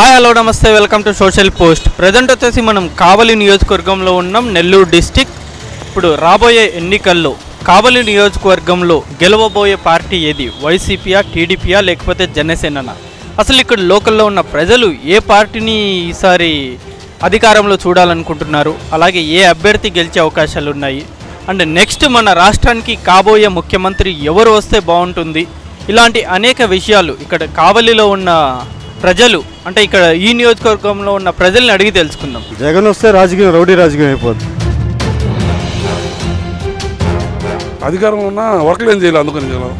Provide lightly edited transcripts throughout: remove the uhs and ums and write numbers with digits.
Hi hello నమస్తే welcome to social post. Present వచ్చేసి మనం కావలి నియోజకవర్గంలో ఉన్నాం, నెల్లూరు డిస్టిక్. ఇప్పుడు రాబోయే ఎన్నికల్లో కావలి నియోజకవర్గంలో గెలవబోయే పార్టీ ఏది? వైసీపీయా, టీడీపీయా, లేకపోతే జనసేననా? అసలు ఇక్కడ లోకల్లో ఉన్న ప్రజలు ఏ పార్టీని ఈసారి అధికారంలో చూడాలనుకుంటున్నారు, అలాగే ఏ అభ్యర్థి గెలిచే అవకాశాలు ఉన్నాయి, అండ్ నెక్స్ట్ మన రాష్ట్రానికి కాబోయే ముఖ్యమంత్రి ఎవరు వస్తే బాగుంటుంది, ఇలాంటి అనేక విషయాలు ఇక్కడ కావలిలో ఉన్న ప్రజలు, అంటే ఇక్కడ ఈ నియోజకవర్గంలో ఉన్న ప్రజల్ని అడిగి తెలుసుకుందాం. జగన్ వస్తే రాజకీయం రౌడీ రాజకీయం అయిపోద్ది. అధికారం ఉన్నా వర్క్లు ఏం చేయాలి, అందుకని చేయాలి.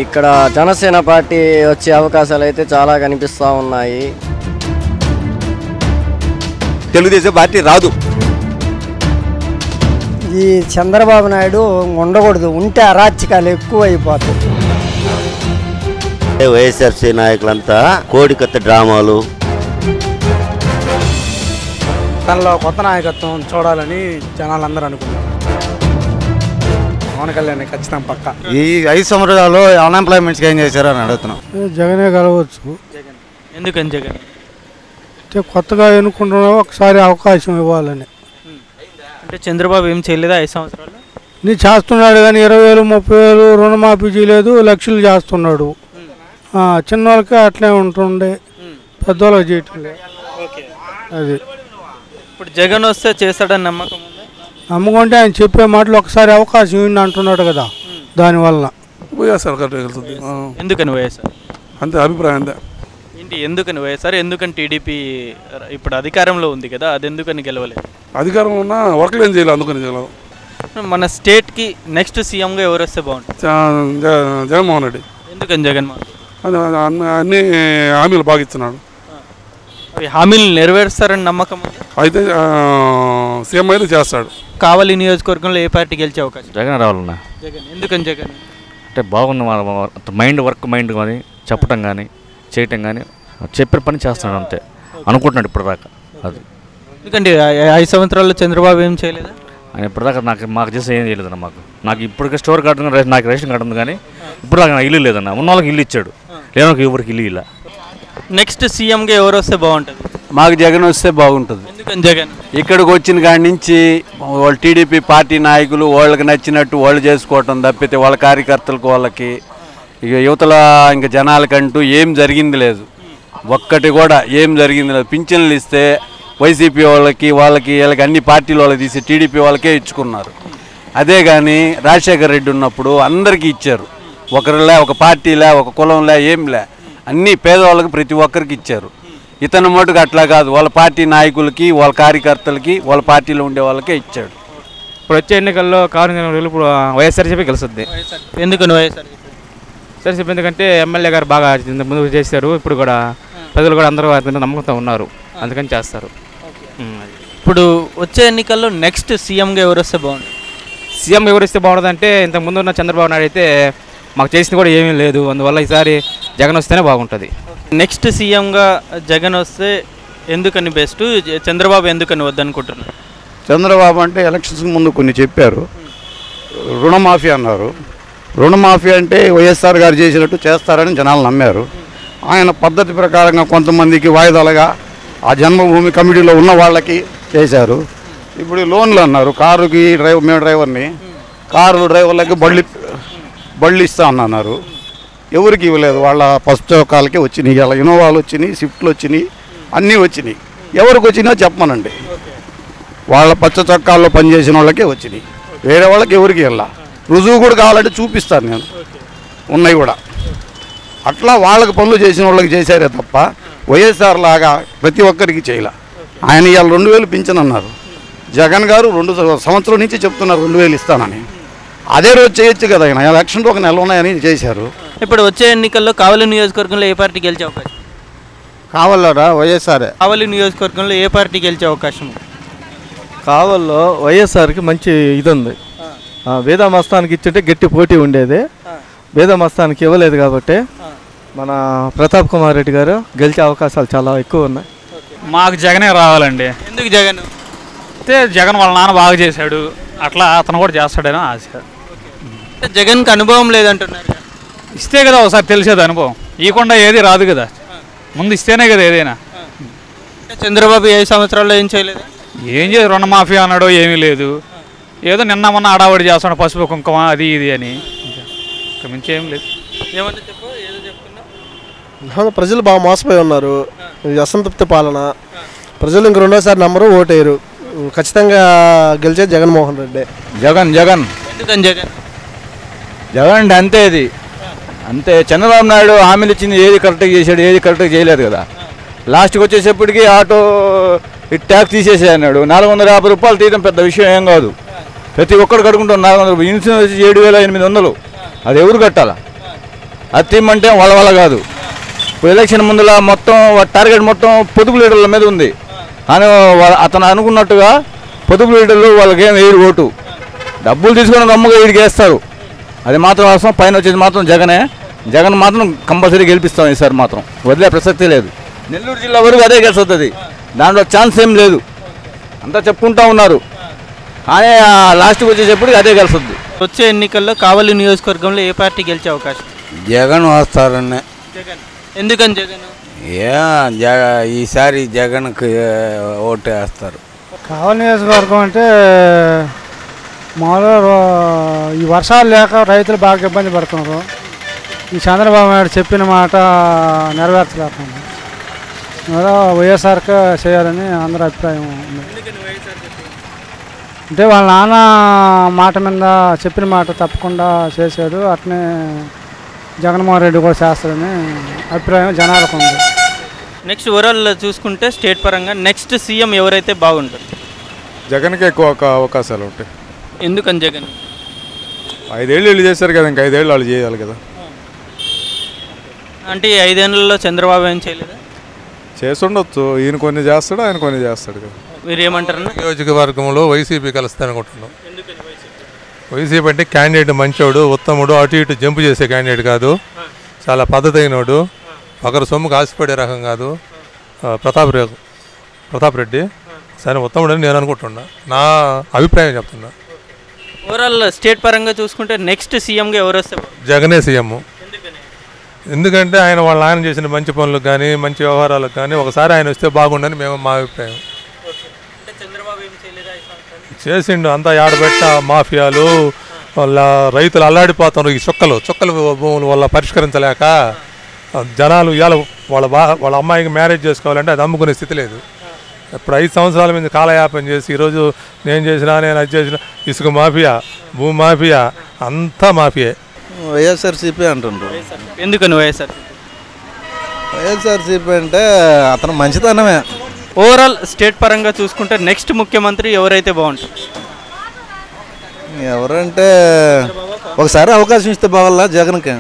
ఇక్కడ జనసేన పార్టీ వచ్చే అవకాశాలు అయితే చాలా కనిపిస్తూ ఉన్నాయి. తెలుగుదేశం పార్టీ రాదు. ఈ చంద్రబాబు నాయుడు ఉండకూడదు, ఉంటే అరాచకాలు ఎక్కువ అయిపోతాయి. వైఎస్ఆర్సీ నాయకులంతా కోడికత్త డ్రామాలు. తనలో కొత్త నాయకత్వం చూడాలని జనాలందరూ అనుకున్నారు. పవన్ కళ్యాణ్ ఖచ్చితంగా పక్క. ఈ 5 సంవత్సరాలు అన్ఎంప్లాయ్మెంట్స్కి ఏం చేశారు అని అడుగుతున్నాం. జగనే కలవచ్చు. ఎందుకని జగన్ అంటే కొత్తగా ఎన్నుకుంటున్నావు, ఒకసారి అవకాశం ఇవ్వాలని. అంటే చంద్రబాబు ఏం చేయలేదా 5 సంవత్సరాలు? నీ చేస్తున్నాడు కానీ 20,000 30,000 రుణమాఫీ చేయలేదు, లక్షలు చేస్తున్నాడు. చిన్న వాళ్ళకి అట్లే ఉంటుండే, పెద్దవాళ్ళకి చేయటం లేదు. అది ఇప్పుడు జగన్ వస్తే చేస్తాడని నమ్మకం ఉందా? నమ్మకంటే ఆయన చెప్పే మాటలు ఒకసారి అవకాశం ఇవ్వండి అంటున్నాడు కదా, దానివల్ల వైఎస్ఆర్ కరెక్ట్గా వెళ్తుంది. ఎందుకని వైఎస్ఆర్? అంతే అభిప్రాయం. అంతే ఏంటి ఎందుకని వైఎస్ఆర్? ఎందుకని టీడీపీ ఇప్పుడు అధికారంలో ఉంది కదా, అది ఎందుకని గెలవలేదు? అధికారం ఉన్నా వర్క్లు ఏం చేయాలి, అందుకని చేయాలి. మన స్టేట్కి నెక్స్ట్ సీఎంగా ఎవరు వస్తే బాగుంటుంది? జగన్మోహన్ రెడ్డి. ఎందుకని జగన్మోహన్? అన్ని హామీలు బాగా ఇస్తున్నాడు. అవి హామీలు నెరవేరుస్తారని నమ్మకం ఉంది. అయితే సీఎం అయితే చేస్తాడు. కావలి నియోజకవర్గంలో ఏ పార్టీ గెలిచే అవకాశం? జగన్ రావాలన్నా. జగన్. ఎందుకని జగన్? అంటే బాగున్న మైండ్ కానీ చెప్పటం కానీ చేయటం కానీ చెప్పిన పని చేస్తున్నాడు, అంతే అనుకుంటున్నాడు ఇప్పటిదాకా. అది ఎందుకంటే 5 సంవత్సరాల్లో చంద్రబాబు ఏం చేయలేదా? ఆయన ఇప్పటిదాకా మాకు చేసి ఏం చేయలేదన్న. నాకు ఇప్పటికే స్టోర్ కార్డు నాకు రేషన్ కార్డు ఉంది, కానీ ఇప్పటిదాకా నాకు ఇల్లు లేదన్న. ఉన్న వాళ్ళకి ఇల్లు ఇచ్చాడు, లేని ఎవరికి ఇల్లు ఇలా. నెక్స్ట్ సీఎంగా ఎవరు వస్తే బాగుంటుంది? మాకు జగన్ వస్తే బాగుంటుంది. ఎందుకని జగన్? ఇక్కడికి వచ్చిన కాడి నుంచి వాళ్ళు టీడీపీ పార్టీ నాయకులు వాళ్ళకి నచ్చినట్టు వాళ్ళు చేసుకోవటం తప్పితే వాళ్ళ కార్యకర్తలకు వాళ్ళకి ఇక యువతల ఇంకా జనాలకంటూ ఏం జరిగింది లేదు. ఒక్కటి కూడా ఏం జరిగింది లేదు. పింఛన్లు ఇస్తే వైసీపీ వాళ్ళకి వీళ్ళకి అన్ని పార్టీల వాళ్ళకి తీసి టీడీపీ వాళ్ళకే ఇచ్చుకున్నారు. అదే కానీ రాజశేఖర్ రెడ్డి ఉన్నప్పుడు అందరికీ ఇచ్చారు. ఒకరిలే, ఒక పార్టీలే, ఒక కులంలే, ఏంలే, అన్నీ పేదవాళ్ళకి ప్రతి ఒక్కరికి ఇచ్చారు. ఇతను మటుకు అట్లా కాదు, వాళ్ళ పార్టీ నాయకులకి వాళ్ళ కార్యకర్తలకి వాళ్ళ పార్టీలో ఉండే వాళ్ళకే ఇచ్చాడు. ఇప్పుడు వచ్చే ఎన్నికల్లో కారు ఇప్పుడు వైఎస్ఆర్సీపీ గెలుస్తుంది. ఎందుకని వైఎస్ఆర్? వైఎస్ఆర్సీపీ ఎందుకంటే ఎమ్మెల్యే గారు బాగా ముందుకు చేశారు. ఇప్పుడు కూడా ప్రజలు కూడా అందరూ నమ్మకంతో ఉన్నారు, అందుకని చేస్తారు. ఇప్పుడు వచ్చే ఎన్నికల్లో నెక్స్ట్ సీఎంగా ఎవరు వస్తే బాగుంటుంది? సీఎం ఎవరు ఇస్తే బాగుంటుంది అంటే, ఇంతకుముందు ఉన్న చంద్రబాబు నాయుడు అయితే మాకు చేసింది కూడా ఏమీ లేదు. అందువల్ల ఈసారి జగన్ వస్తేనే బాగుంటుంది. నెక్స్ట్ సీఎంగా జగన్ వస్తే ఎందుకని బెస్ట్, చంద్రబాబు ఎందుకని వద్దనుకుంటున్నారు? చంద్రబాబు అంటే ఎలక్షన్స్ ముందు కొన్ని చెప్పారు. రుణమాఫీ అన్నారు. రుణమాఫీ అంటే వైఎస్ఆర్ గారు చేసినట్టు చేస్తారని జనాలు నమ్మారు. ఆయన పద్ధతి ప్రకారంగా కొంతమందికి వాయిదాలుగా ఆ జన్మభూమి కమిటీలో ఉన్న వాళ్ళకి చేశారు. ఇప్పుడు లోన్లు అన్నారు. కారుకి మేము డ్రైవర్ని, కారు డ్రైవర్లకి బళ్ళు ఇస్తా అన్నారు. ఎవరికి ఇవ్వలేదు. వాళ్ళ ఫస్ట్ చౌకాలకే వచ్చినాయి. ఇలా ఇన్నోవాలు వచ్చినాయి, స్విఫ్ట్లు వచ్చినాయి, అన్నీ వచ్చినాయి. ఎవరికి వచ్చినా చెప్పమనండి. వాళ్ళ పచ్చ చొక్కాల్లో పనిచేసిన వాళ్ళకే వచ్చినాయి, వేరే వాళ్ళకి ఎవరికి వెళ్ళా. రుజువు కూడా కావాలంటే చూపిస్తాను నేను, ఉన్నాయి కూడా. అట్లా వాళ్ళకి పనులు చేసిన వాళ్ళకి చేశారే తప్ప వైఎస్ఆర్ లాగా ప్రతి ఒక్కరికి చేయలే. ఆయన ఇవాళ 2,000 పింఛన్ అన్నారు. జగన్ గారు 2 సంవత్సరం నుంచి చెప్తున్నారు 2,000 ఇస్తానని. అదే రోజు చేయొచ్చు కదా. ఆయన ఎలక్షన్లో ఒక నెల ఉన్నాయని చేశారు. ఇప్పుడు వచ్చే ఎన్నికల్లో కావలి నియోజకవర్గంలో ఏ పార్టీ గెలిచే అవకాశం? కావాలరా వైఎస్ఆర్. కావలి నియోజకవర్గంలో ఏ పార్టీ గెలిచే అవకాశం? కావల్లో వైఎస్ఆర్కి మంచి ఇది ఉంది. వేదా మస్తానికి ఇచ్చింటే గట్టి పోటీ ఉండేది. వేదా మస్తానికి ఇవ్వలేదు కాబట్టి మన ప్రతాప్ కుమార్ రెడ్డి గారు గెలిచే అవకాశాలు చాలా ఎక్కువ ఉన్నాయి. మాకు జగనే రావాలండి. ఎందుకు జగన్? అయితే జగన్ వాళ్ళ నాన్న బాగా చేశాడు, అట్లా అతను కూడా చేస్తాడని ఆశ. జగన్కి అనుభవం లేదంటున్నారు. ఇస్తే కదా ఒకసారి తెలిసేది అనుభవం. ఇవ్వకుండా ఏది రాదు కదా, ముందు ఇస్తేనే కదా ఏదైనా. చంద్రబాబు 5 సంవత్సరాల్లో ఏం చేయలేదు. ఏం చేసి రుణమాఫీ అన్నాడో ఏమీ లేదు, ఏదో నిన్న మొన్న ఆడావడి చేస్తున్నాడు పసుపు కుంకుమ అది ఇది అని, ఇక మించి ఏం లేదు. ఏమన్నా చెప్పు, ఏదో చెప్తున్నా. ప్రజలు బాగా మోసపోయి ఉన్నారు, అసంతృప్తి పాలన. ప్రజలు ఇంక రెండోసారి నమ్మరు, ఓటేయరు. ఖచ్చితంగా గెలిచే జగన్మోహన్ రెడ్డి. జగన్ ఎందుకని జగన్? జగన్ అంటే అంతే, ఇది అంతే. చంద్రబాబు నాయుడు హామీలు ఇచ్చింది ఏది కరెక్ట్గా చేశాడు, ఏది కరెక్ట్గా చేయలేదు కదా. లాస్ట్కి వచ్చేసప్పటికి ఆటో ట్యాక్స్ తీసేసే అన్నాడు. 450 రూపాయలు తీయడం పెద్ద విషయం ఏం కాదు. ప్రతి ఒక్కరు కడుకుంటాం 400 రూపాయలు. ఇన్సూరెన్స్ వచ్చి 7,800. అది ఎవరు కట్టాలా? అది తీయమంటే వాళ్ళ కాదు. ఇప్పుడు ఎలక్షన్ ముందుల మొత్తం టార్గెట్ మొత్తం పొదుపు లీడర్ల మీద ఉంది. కానీ అతను అనుకున్నట్టుగా పొదుపు లీడర్లు వాళ్ళకేం వేయరు ఓటు. డబ్బులు తీసుకొని రమ్మగా వీడికి వేస్తారు. అది మాత్రం అవసరం. పైన వచ్చేది మాత్రం జగన్ మాత్రం కంపల్సరీ గెలిపిస్తాం ఈసారి మాత్రం, వదిలే ప్రసక్తి లేదు. నెల్లూరు జిల్లా వరకు అదే గెలుస్తుంది, దాంట్లో ఛాన్స్ ఏం లేదు. అంతా చెప్పుకుంటా ఉన్నారు, కానీ లాస్ట్కి వచ్చేటప్పటికి అదే గెలుస్తుంది. వచ్చే ఎన్నికల్లో కావలి నియోజకవర్గంలో ఏ పార్టీ గెలిచే అవకాశం? జగన్ వస్తారని. జగన్ ఎందుకని జగన్? ఈసారి జగన్కి ఓటు వేస్తారు. కావలి నియోజకవర్గం అంటే మామూలుగా ఈ వర్షాలు లేక రైతులు బాగా ఇబ్బంది పడుతున్నారు. ఈ చంద్రబాబు నాయుడు చెప్పిన మాట నెరవేర్చలేకుండా వైఎస్ఆర్కే చేయాలని అందరి అభిప్రాయం ఉంది. అంటే వాళ్ళ నాన్న మాట మీద చెప్పిన మాట తప్పకుండా చేశాడు, అట్నే జగన్మోహన్ రెడ్డి కూడా చేస్తాడని అభిప్రాయం జనాలకు ఉంది. నెక్స్ట్ ఓవరాల్ చూసుకుంటే స్టేట్ పరంగా నెక్స్ట్ సీఎం ఎవరైతే బాగుంటుంది? జగన్కి ఎక్కువ అవకాశాలు ఉంటాయి. ఎందుకని జగన్? 5 ఏళ్ళు వీళ్ళు చేశారు కదా, ఇంకా 5 ఏళ్ళు వాళ్ళు చేయాలి కదా. అంటే ఈ 5 ఏళ్లలో చంద్రబాబు ఏం చేయలేదా? చేస్తుండొచ్చు, ఈయన కొన్ని చేస్తాడు, ఆయన కొన్ని చేస్తాడు కదా. మీరు ఏమంటారు? నియోజకవర్గంలో వైసీపీ కలుస్తాననుకుంటున్నాం. వైసీపీ అంటే క్యాండిడేట్ మంచోడు, ఉత్తముడు, అటు ఇటు జంపు చేసే క్యాండిడేట్ కాదు, చాలా పద్ధతి అయినోడు, ఒకరు సొమ్ముకు ఆశపడే రకం కాదు. ప్రతాప్ రెడ్డి సరే ఉత్తముడని నేను అనుకుంటున్నా, నా అభిప్రాయం చెప్తున్నా. ఓవరాల్ స్టేట్ పరంగా చూసుకుంటే నెక్స్ట్ సీఎంగా ఎవరు వస్తే? జగనే సీఎం. ఎందుకంటే వాళ్ళ ఆయన చేసిన మంచి పనులకు కానీ మంచి వ్యవహారాలకు కానీ ఒకసారి ఆయన వస్తే బాగుండని మా అభిప్రాయం. చేసిండు అంతా ఏడబెట్ట మాఫియాలు వాళ్ళ రైతులు అల్లాడిపోతారు. ఈ చుక్కల భూములు వల్ల పరిష్కరించలేక జనాలు ఇవాళ వాళ్ళ అమ్మాయికి మ్యారేజ్ చేసుకోవాలంటే అది అమ్ముకునే స్థితి లేదు. ఇప్పుడు 5 సంవత్సరాల మీద కాలయాపన చేసి ఈరోజు నేను అది చేసిన ఇసుక మాఫియా, భూ మాఫియా, అంతా మాఫియే. వైఎస్ఆర్సీపీ అంటుండ్రు. ఎందుకని వైఎస్ఆర్? వైఎస్ఆర్సీపీ అంటే అతను మంచితనమే. ఓవరాల్ స్టేట్ పరంగా చూసుకుంటే నెక్స్ట్ ముఖ్యమంత్రి ఎవరైతే బాగుంటుంది? ఎవరంటే ఒకసారి అవకాశం ఇస్తే బాగా జగన్కి.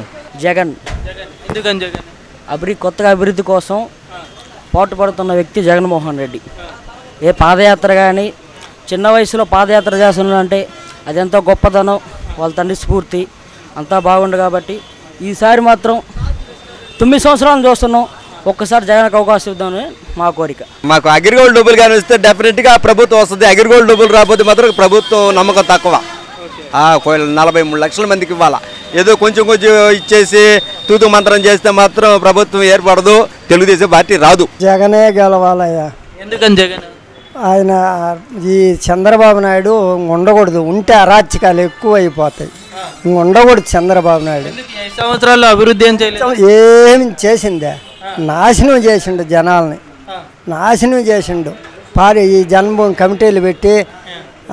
జగన్ ఎందుకని జగన్? కొత్తగా అభివృద్ధి కోసం పాటుపడుతున్న వ్యక్తి జగన్మోహన్ రెడ్డి. ఏ పాదయాత్ర కానీ చిన్న వయసులో పాదయాత్ర చేస్తున్నాడంటే అది ఎంతో గొప్పదనం, వాళ్ళ తండ్రి స్ఫూర్తి అంతా బాగుండు. కాబట్టి ఈసారి మాత్రం 9 సంవత్సరాలు చూస్తున్నాం, ఒక్కసారి జగన్కి అవకాశం ఇద్దామని మా కోరిక. మాకు అగ్రిగోల్డ్ డబ్బులు కానీ ఇస్తే డెఫినెట్గా ప్రభుత్వం వస్తుంది. అగ్రిగోల్డ్ డబ్బులు రాకపోతే మాత్రం ప్రభుత్వం నమ్మకం తక్కువ. 43 లక్షల మందికి ఇవ్వాలా, ఏదో కొంచెం ఇచ్చేసి తూతు మంత్రం చేస్తే మాత్రం ప్రభుత్వం ఏర్పడదు, తెలుగుదేశం పార్టీ రాదు. జగనే గెలవాలయ్యా. ఎందుకని జగన్? ఆయన ఈ చంద్రబాబు నాయుడు ఉండకూడదు, ఉంటే అరాచకాలు ఎక్కువ అయిపోతాయి. ఉండకూడదు చంద్రబాబు నాయుడు. 5 సంవత్సరాల్లో అభివృద్ధి ఏం చేయలేదు. ఏమి చేసిందే, నాశనం చేసిండు, జనాల్ని నాశనం చేసిండు. ఈ జన్మభూమి కమిటీలు పెట్టి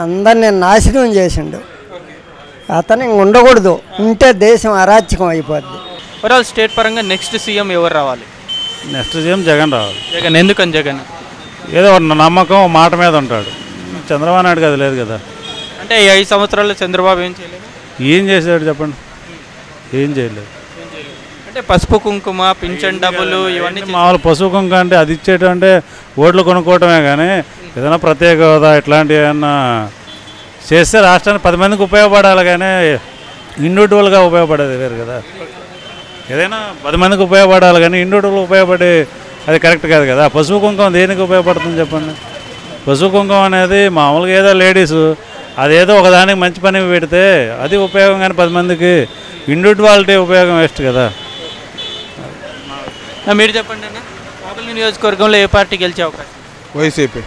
అందరినీ నాశనం చేసిండు. అతను ఉండకూడదు, ఉంటే దేశం అరాచకం అయిపోద్ది. ఓవరాల్ స్టేట్ పరంగా నెక్స్ట్ సీఎం ఎవరు రావాలి? నెక్స్ట్ సీఎం జగన్ రావాలి. జగన్ ఎందుకని జగన్? ఏదో నమ్మకం మాట మీద ఉంటాడు. చంద్రబాబు నాయుడు అది లేదు కదా. అంటే ఈ 5 సంవత్సరాల్లో చంద్రబాబు ఏం చేయలేదు. ఏం చేశాడు చెప్పండి? ఏం చేయలేదు. అంటే పసుపు కుంకుమ, పింఛన్ డబ్బులు ఇవన్నీ మామూలు పసుపు కుంకుమ అంటే అది ఇచ్చేటం అంటే ఓట్లు కొనుక్కోవటమే, కానీ ఏదైనా ప్రత్యేక హోదా ఇట్లాంటివి ఏమన్నా చేస్తే రాష్ట్రానికి 10 మందికి ఉపయోగపడాలి, కానీ ఇండివిజువల్గా ఉపయోగపడేది వేరు కదా. ఏదైనా 10 మందికి ఉపయోగపడాలి, కానీ ఇండివిజువల్ ఉపయోగపడే అది కరెక్ట్ కాదు కదా. పసుపు కుంకుమ దేనికి ఉపయోగపడుతుంది చెప్పండి? పసుపు కుంకుమ అనేది మామూలుగా ఏదో లేడీసు అదేదో ఒకదానికి మంచి పని పెడితే అది ఉపయోగం, కానీ 10 మందికి ఇండివిజువాలిటీ ఉపయోగం వేస్ట్ కదా. మీరు చెప్పండి అన్న, కావలి నియోజకవర్గంలో ఏ పార్టీ గెలిచే అవకాశం? వైసీపీ.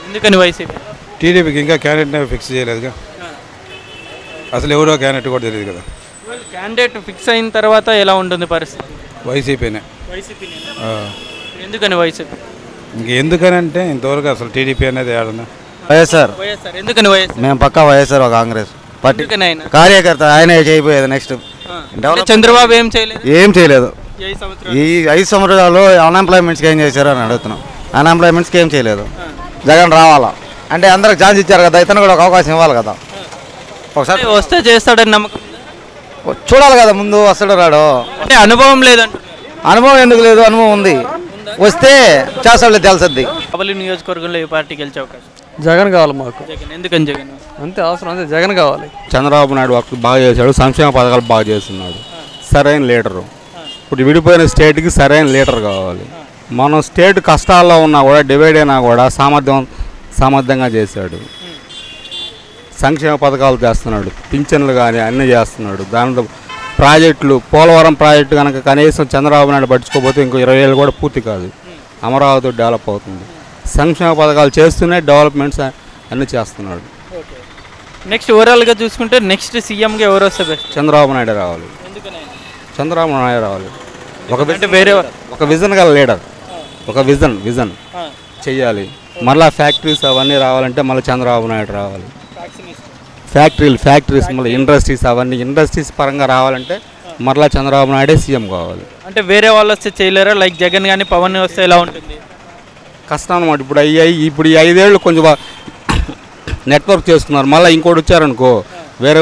ఎందుకని వైసీపీ? టీడీపీకి ఇంకా క్యాండిడేట్ ఫిక్స్ చేయలేదుగా, అసలు ఎవరో క్యాండిడేట్ కూడా తెలియదు కదా. క్యాండిడేట్ ఫిక్స్ అయిన తర్వాత ఎలా ఉంటుంది పరిస్థితి? వైసీపీనే. ఎందుకని వైసీపీ? ఎందుకనంటే ఇంతవరకు అసలు టీడీపీ అనేది ఏడన్నా. వైఎస్ఆర్. ఎందుకని వైఎస్ఆర్? మేము పక్కా వైఎస్ఆర్ కాంగ్రెస్ పార్టీ ఎందుకని ఆయన? కార్యకర్త ఆయనే చేయబోయేది. నెక్స్ట్ చంద్రబాబు ఏం చేయలేదు. ఏం చేయలేదు ఈ 5 సంవత్సరాలు. అన్ఎంప్లాయ్మెంట్స్కి ఏం చేశారు అని అడుగుతున్నాం. అన్ఎంప్లాయ్మెంట్స్కి ఏం చేయలేదు. జగన్ రావాలా అంటే అందరికి ఛాన్స్ ఇచ్చారు కదా, ఇతను కూడా ఒక అవకాశం ఇవ్వాలి కదా. ఒకసారి వస్తే చేస్తాడని నమ్మకం చూడాలి కదా, ముందు వస్తాడు రాడు. అంటే అనుభవం లేదంట. అనుభవం ఎందుకు లేదు, అనుభవం ఉంది. వస్తే చేస్తాడులే తెలుసద్ది. కావలి నియోజకవర్గంలో ఏ పార్టీ గెలిచే అవకాశం? జగన్ కావాలి మాకు. జగన్. ఎందుకని జగన్? అంతే అవసరం, అంతే జగన్ కావాలి. చంద్రబాబు నాయుడు వర్క్ బాగా చేశాడు, సంక్షేమ పథకాలు బాగా చేస్తున్నాడు, సరైన లీడరు. ఇప్పుడు విడిపోయిన స్టేట్కి సరైన లీడర్ కావాలి. మనం స్టేట్ కష్టాల్లో ఉన్నా కూడా డివైడ్ అయినా కూడా సామర్థ్యంగా చేశాడు. సంక్షేమ పథకాలు చేస్తున్నాడు, పింఛన్లు కానీ అన్నీ చేస్తున్నాడు. దానితో ప్రాజెక్టులు, పోలవరం ప్రాజెక్టు కనుక కనీసం చంద్రబాబు నాయుడు పట్టించుకోకపోతే ఇంకో 20 ఏళ్ళు కూడా పూర్తి కాదు. అమరావతి డెవలప్ అవుతుంది. సంక్షేమ పథకాలు చేస్తూనే డెవలప్మెంట్స్ అన్నీ చేస్తున్నాడు. నెక్స్ట్ ఓవరాల్గా చూసుకుంటే నెక్స్ట్ సీఎంగా ఎవరు వస్తే బెస్ట్? చంద్రబాబు నాయుడు రావాలి. చంద్రబాబు నాయుడు రావాలి. ఒక విజన్ గల లీడర్, ఒక విజన్ చెయ్యాలి. మళ్ళీ ఫ్యాక్టరీస్ అవన్నీ రావాలంటే మళ్ళీ చంద్రబాబు నాయుడు రావాలి. ఫ్యాక్టరీస్ మళ్ళీ ఇండస్ట్రీస్ పరంగా రావాలంటే మరలా చంద్రబాబు నాయుడే సీఎం కావాలి. అంటే వేరే వాళ్ళు వస్తే చేయలేరా? లైక్ జగన్ కానీ పవన్ వస్తే ఎలా ఉంటుంది? కష్టం అనమాట. ఇప్పుడు ఈ 5 ఏళ్ళు కొంచెం నెట్వర్క్ చేస్తున్నారు. మళ్ళీ ఇంకోటి వచ్చారనుకో వేరే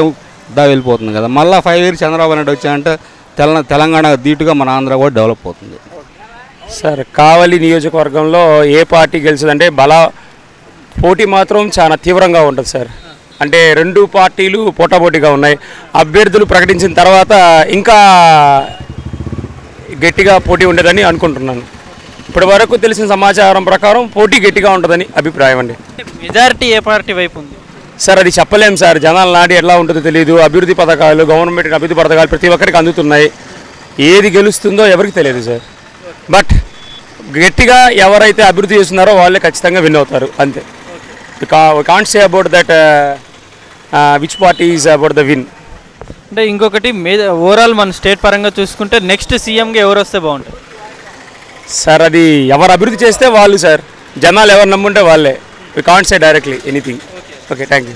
వెళ్ళిపోతుంది కదా. మళ్ళీ 5 ఇయర్స్ చంద్రబాబు నాయుడు వచ్చాయంటే తెలంగాణ ధీటుగా మన ఆంధ్ర కూడా డెవలప్ అవుతుంది. సార్, కావలి నియోజకవర్గంలో ఏ పార్టీ గెలుస్తుందంటే పోటీ మాత్రం చాలా తీవ్రంగా ఉంటుంది సార్. అంటే 2 పార్టీలు పోటాపోటీగా ఉన్నాయి. అభ్యర్థులు ప్రకటించిన తర్వాత ఇంకా గట్టిగా పోటీ ఉండదని అనుకుంటున్నాను. ఇప్పటి వరకు తెలిసిన సమాచారం ప్రకారం పోటీ గట్టిగా ఉంటుందని అభిప్రాయం అండి. మెజారిటీ ఏ పార్టీ వైపు ఉంది సార్? అది చెప్పలేం సార్. జనాల నాడి ఎట్లా ఉంటుందో తెలియదు. అభివృద్ధి పథకాలు, గవర్నమెంట్ అభివృద్ధి పథకాలు ప్రతి ఒక్కరికి అందుతున్నాయి. ఏది గెలుస్తుందో ఎవరికి తెలియదు సార్. బట్ గట్టిగా ఎవరైతే అభివృద్ధి చేస్తున్నారో వాళ్ళే ఖచ్చితంగా విన్ అవుతారు అంతే. We can't say about that which party is about the win. అంటే ఇంకొకటి ఓవరాల్ మన స్టేట్ పరంగా చూసుకుంటే నెక్స్ట్ సీఎంగా ఎవరు వస్తే బాగుంటుంది సార్? అది ఎవరు అభివృద్ధి చేస్తే వాళ్ళు సార్. జనాలు ఎవరు నమ్ముంటే వాళ్ళే. We can't say directly anything. Okay, thank you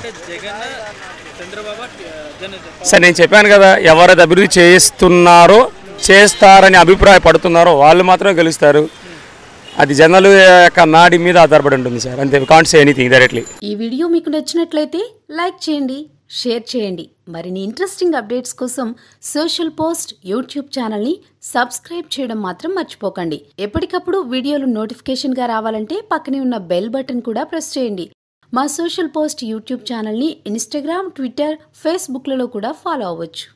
sir. నేను చెప్పాను కదా, ఎవరైతే అభివృద్ధి చేస్తున్నారో చేస్తారని అభిప్రాయపడుతున్నారో వాళ్ళు మాత్రమే గెలుస్తారు. అది జనాల యొక్క నాడి మీద ఆధారపడి ఉంటుంది సార్. అంతే, we can't say anything directly. ఈ వీడియో మీకు నచ్చినట్లయితే లైక్ చేయండి, షేర్ చేయండి. మరిన్ని ఇంట్రెస్టింగ్ అప్డేట్స్ కోసం సోషల్ పోస్ట్ యూట్యూబ్ ఛానల్ని సబ్స్క్రైబ్ చేయడం మాత్రం మర్చిపోకండి. ఎప్పటికప్పుడు వీడియోలు నోటిఫికేషన్గా రావాలంటే పక్కనే ఉన్న బెల్ బటన్ కూడా ప్రెస్ చేయండి. మా సోషల్ పోస్ట్ యూట్యూబ్ ఛానల్ని ఇన్స్టాగ్రామ్, ట్విట్టర్, ఫేస్బుక్లలో కూడా ఫాలో అవ్వచ్చు.